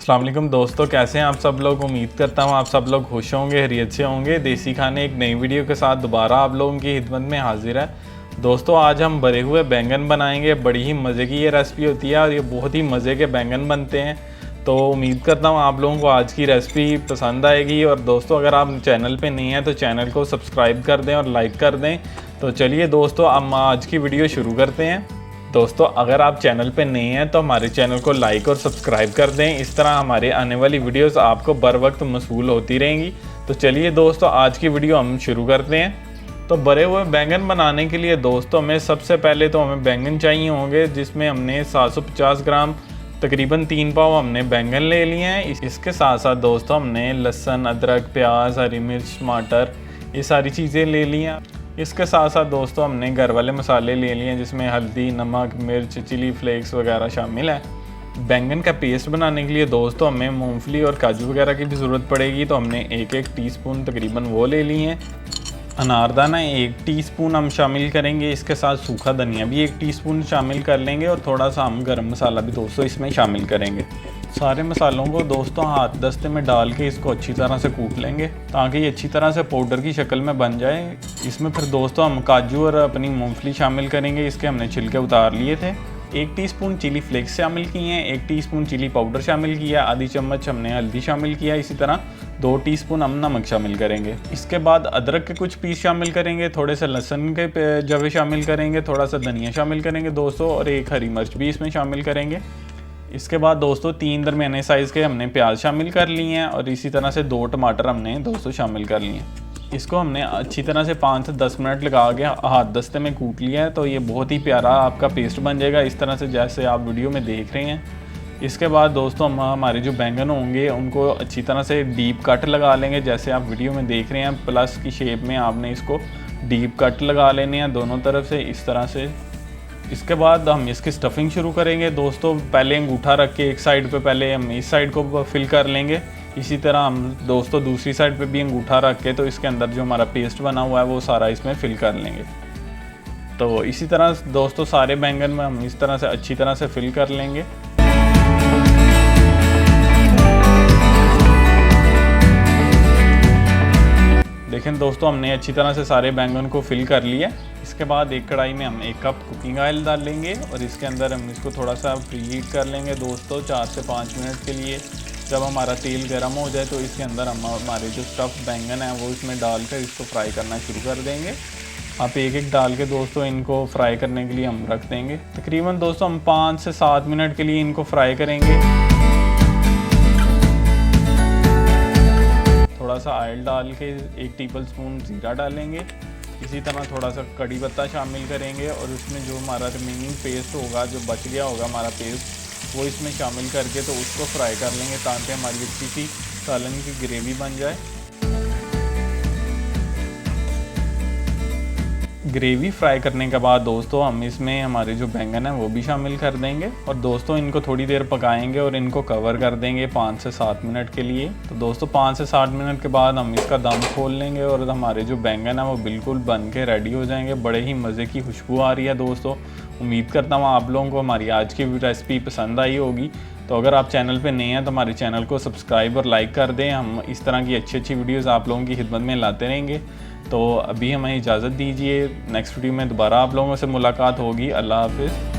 अस्सलाम वालेकुम दोस्तों, कैसे हैं आप सब लोग। उम्मीद करता हूँ आप सब लोग खुश होंगे, खैरियत से होंगे। देसी खाने एक नई वीडियो के साथ दोबारा आप लोगों की खिदमत में हाजिर है। दोस्तों आज हम भरे हुए बैंगन बनाएंगे। बड़ी ही मज़े की ये रेसिपी होती है और ये बहुत ही मज़े के बैंगन बनते हैं। तो उम्मीद करता हूँ आप लोगों को आज की रेसिपी पसंद आएगी। और दोस्तों अगर आप चैनल पर नहीं हैं तो चैनल को सब्सक्राइब कर दें और लाइक कर दें। तो चलिए दोस्तों हम आज की वीडियो शुरू करते हैं। दोस्तों अगर आप चैनल पे नए हैं तो हमारे चैनल को लाइक और सब्सक्राइब कर दें। इस तरह हमारे आने वाली वीडियोस आपको बर वक्त मौसूल होती रहेंगी। तो चलिए दोस्तों आज की वीडियो हम शुरू करते हैं। तो भरे हुए बैंगन बनाने के लिए दोस्तों हमें सबसे पहले तो हमें बैंगन चाहिए होंगे, जिसमें हमने 750 ग्राम तकरीबन 3 पाव हमने बैंगन ले लिए हैं। इसके साथ साथ दोस्तों हमने लहसुन, अदरक, प्याज, हरी मिर्च, टमाटर ये सारी चीज़ें ले ली हैं। इसके साथ साथ दोस्तों हमने घर वाले मसाले ले लिए हैं, जिसमें हल्दी, नमक, मिर्च, चिली फ्लेक्स वगैरह शामिल है। बैंगन का पेस्ट बनाने के लिए दोस्तों हमें मूंगफली और काजू वगैरह की भी ज़रूरत पड़ेगी। तो हमने एक टीस्पून तकरीबन वो ले लिए हैं। अनारदाना 1 टीस्पून हम शामिल करेंगे। इसके साथ सूखा धनिया भी 1 टीस्पून शामिल कर लेंगे और थोड़ा सा हम गरम मसाला भी दोस्तों इसमें शामिल करेंगे। सारे मसालों को दोस्तों हाथ दस्ते में डाल के इसको अच्छी तरह से कूट लेंगे ताकि ये अच्छी तरह से पाउडर की शक्ल में बन जाए। इसमें फिर दोस्तों हम काजू और अपनी मूंगफली शामिल करेंगे। इसके हमने छिलके उतार लिए थे। 1 टीस्पून चिली फ्लेक्स शामिल किए हैं, 1 टीस्पून चिली पाउडर शामिल किया, आधी चम्मच हमने हल्दी शामिल किया। इसी तरह 2 टीस्पून हम नमक शामिल करेंगे। इसके बाद अदरक के कुछ पीस शामिल करेंगे, थोड़े से लहसुन के जवे शामिल करेंगे, थोड़ा सा धनिया शामिल करेंगे दोस्तों और 1 हरी मिर्च भी इसमें शामिल करेंगे। इसके बाद दोस्तों 3 दरमियाने साइज़ के हमने प्याज शामिल कर लिए हैं और इसी तरह से 2 टमाटर हमने दोस्तों शामिल कर लिए हैं। इसको हमने अच्छी तरह से 5 से 10 मिनट लगा के हाथ दस्ते में कूट लिया है। तो ये बहुत ही प्यारा आपका पेस्ट बन जाएगा, इस तरह से जैसे आप वीडियो में देख रहे हैं। इसके बाद दोस्तों हम हमारे जो बैंगन होंगे उनको अच्छी तरह से डीप कट लगा लेंगे, जैसे आप वीडियो में देख रहे हैं। प्लस की शेप में आपने इसको डीप कट लगा लेने हैं दोनों तरफ से इस तरह से। इसके बाद हम इसकी स्टफिंग शुरू करेंगे दोस्तों। पहले अंगूठा रख के एक साइड पे पहले हम इस साइड को फिल कर लेंगे। इसी तरह हम दोस्तों दूसरी साइड पे भी अंगूठा रख के तो इसके अंदर जो हमारा पेस्ट बना हुआ है वो सारा इसमें फिल कर लेंगे। तो इसी तरह दोस्तों सारे बैंगन में हम इस तरह से अच्छी तरह से फिल कर लेंगे। देखें दोस्तों हमने अच्छी तरह से सारे बैंगन को फिल कर लिया। इसके बाद एक कढ़ाई में हम 1 कप कुकिंग ऑयल डाल लेंगे और इसके अंदर हम इसको थोड़ा सा प्री हीट कर लेंगे दोस्तों 4 से 5 मिनट के लिए। जब हमारा तेल गर्म हो जाए तो इसके अंदर हम हमारे जो स्टफ़ बैंगन है वो इसमें डालकर इसको फ्राई करना शुरू कर देंगे। आप एक डाल के दोस्तों इनको फ्राई करने के लिए हम रख देंगे। तकरीबन दोस्तों हम 5 से 7 मिनट के लिए इनको फ्राई करेंगे। थोड़ा सा ऑयल डाल के 1 टेबलस्पून ज़ीरा डालेंगे। इसी तरह थोड़ा सा कड़ी पत्ता शामिल करेंगे और उसमें जो हमारा रिमेनिंग पेस्ट होगा, जो बच गया होगा हमारा पेस्ट, वो इसमें शामिल करके तो उसको फ्राई कर लेंगे ताकि हमारी अच्छी सी सालन की ग्रेवी बन जाए। ग्रेवी फ्राई करने के बाद दोस्तों हम इसमें हमारे जो बैंगन है वो भी शामिल कर देंगे और दोस्तों इनको थोड़ी देर पकाएंगे और इनको कवर कर देंगे 5 से 7 मिनट के लिए। तो दोस्तों 5 से 7 मिनट के बाद हम इसका दम खोल लेंगे और हमारे जो बैंगन है वो बिल्कुल बन के रेडी हो जाएंगे। बड़े ही मज़े की खुशबू आ रही है दोस्तों। उम्मीद करता हूँ आप लोगों को हमारी आज की रेसिपी पसंद आई होगी। तो अगर आप चैनल पे नए हैं तो हमारे चैनल को सब्सक्राइब और लाइक कर दें। हम इस तरह की अच्छी वीडियोज़ आप लोगों की खिदमत में लाते रहेंगे। तो अभी हमें इजाज़त दीजिए, नेक्स्ट वीडियो में दोबारा आप लोगों से मुलाकात होगी। अल्लाह हाफ़िज़।